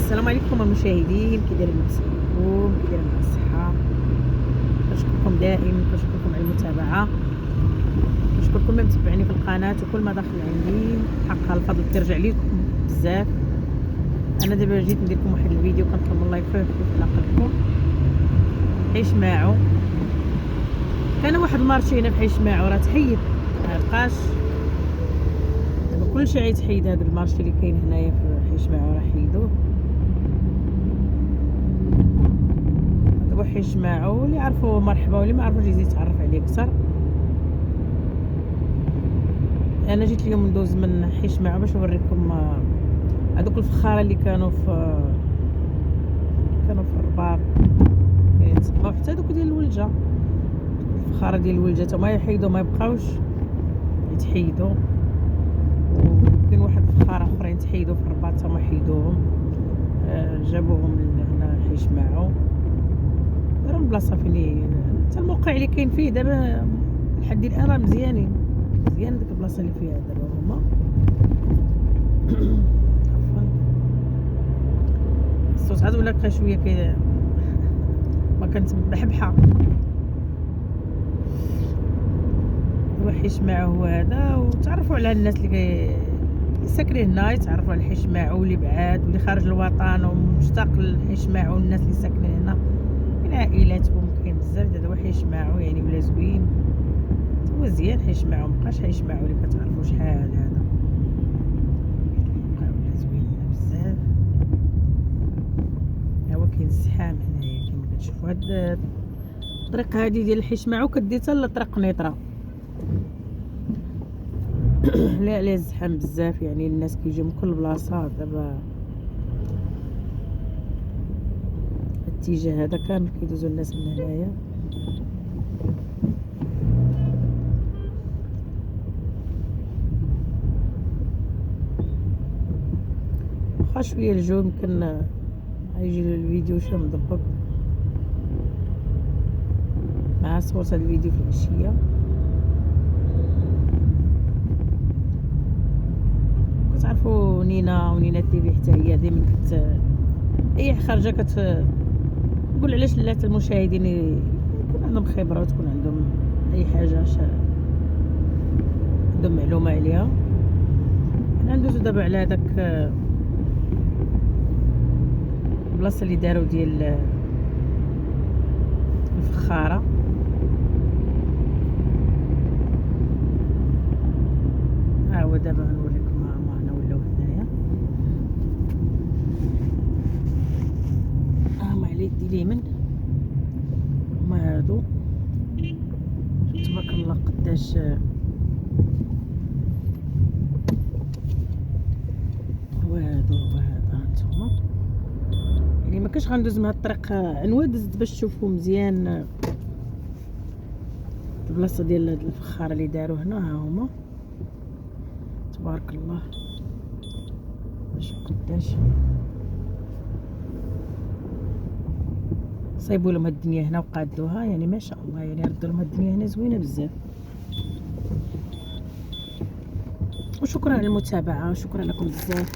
السلام عليكم المشاهدين، كي دايرين نفسكم، كي دايرين مع الصحة. كنشكركم دائما، كنشكركم على المتابعة، كنشكركم من متبعني في القناة وكل ما داخل عندي حق الفضل كيرجع ليكم بزاف. انا دابا جيت ندير لكم واحد الفيديو كنطلب الله يخفف على قلبكم. حيشماعو كان واحد المارشي هنا في حيشماعو راه تحيد، مابقاش دابا كلشي غيتحيد. هذا المارشي اللي كاين هنايا في حيشماعو راه حيدوه. حيشماعو اللي عرفوا مرحبا، واللي ما عرفوش يزيد يتعرف عليه اكثر. انا جيت اليوم ندوز من حيشماعو باش نوريكم هذوك الفخاره اللي كانوا في الرباط كيتسموا، حتى دوك ديال الولجه، الفخاره ديال الولجه تا ما يحيدوا، ما يبقاوش يتحيدوا. وكاين واحد الفخاره اخرين تحيدوا في الرباط تا ما حيدوهم، جابوهم لهنا حيشماعو. راه البلاصه فين حتى الموقع اللي كاين فيه دابا لحد الان راه مزيان ديك البلاصه اللي فيها دابا هما. عفوا الصوت عاد ولا بقى شويه كي ما كنت بحبحه. حيشماعو هو هذا، وتعرفوا على الناس اللي ساكنين هنا، يتعرفوا على حيشماعو واللي بعاد واللي خارج الوطن ومشتاق لحيشماعو. الناس اللي ساكنين هنا من عائلاتهم كاين بزاف. هذا هو حيشماعو يعني ولا زوين، هو زيان حيشماعو، مابقاش حيشماعو اللي كتعرفوا شحال هذا، بقى ولا زوين بزاف. ها هو كاين الزحام هنايا كما كتشوفوا. هاد الطريق هادي ديال حيشماعو كدي حتى لطريق نيطره. لا الزحام بزاف، يعني الناس كيجيو من كل بلاصه. دابا الاتجاه هذا كامل كيدوزو الناس من هنايا. واخا شويه الجو يمكن غيجي الفيديو شويه مضبط مع صوت الفيديو في العشيه. كتعرفوا نينا تي في حتى هي دائما اي خارجه كتقول علاش لا المشاهدين يكون عندهم خبره وتكون عندهم اي حاجه عندهم معلومه عليها. حنا ندوزو دابا على هذاك البلاصه اللي داروا ديال الفخاره. ها هو دابا غنوريكم ما هنا ولاو هنايا. هما على يدي اليمين هما هادو، تبارك الله قداش هادو هانتوما. يعني ما كاش غندوز من هاد الطريق عنوه، دزت باش تشوفوا مزيان البلاصه ديال هاد الفخاره اللي داروا هنا. ها هما تبارك الله شوف قداش صايبوا لهم هاد الدنيا هنا وقادوها، يعني ما شاء الله، يعني ردوا لهم هاد الدنيا هنا زوينه بزاف. وشكرا على المتابعه، وشكرا لكم بزاف.